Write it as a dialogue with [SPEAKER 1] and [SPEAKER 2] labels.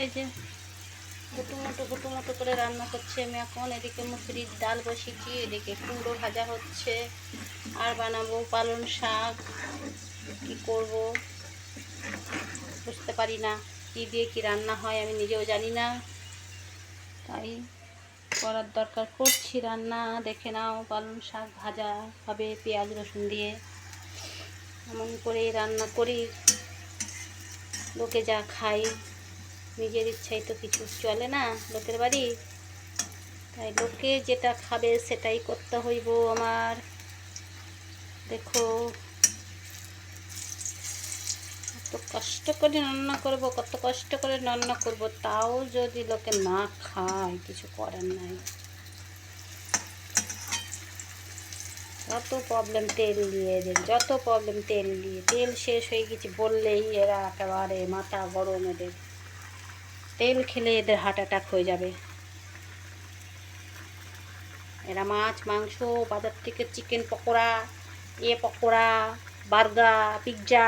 [SPEAKER 1] এই যে গুটুমুটো করে রান্না করছি আমি এখন। এদিকে মুসুরির ডাল বসিয়েছি, এদিকে কুমড়ো ভাজা হচ্ছে, আর বানাবো পালং শাক। কি করব বুঝতে পারি না, কি দিয়ে কি রান্না হয় আমি নিজেও জানি না, তাই করার দরকার করছি রান্না। দেখে নাও, পালং শাক ভাজা হবে পেঁয়াজ রসুন দিয়ে। এমন করে রান্না করি, লোকে যা খাই, নিজের ইচ্ছাই তো কিছু চলে না লোকের বাড়ি, তাই লোকে যেটা খাবে সেটাই করতে হইব আমার। দেখো কত কষ্ট করে রান্না করব, কত কষ্ট করে রান্না করব, তাও যদি লোকে না খায় কিছু করার নাই। যত প্রবলেম তেল দিয়ে, এদের যত প্রবলেম তেল দিয়ে, তেল শেষ হয়ে গেছে বললেই এরা একেবারে মাথা গরম। এদের তেল খেলে এদের হার্ট অ্যাটাক হয়ে যাবে। এরা মাছ মাংস, বাজার থেকে chicken pakora, pakora, burger, pizza.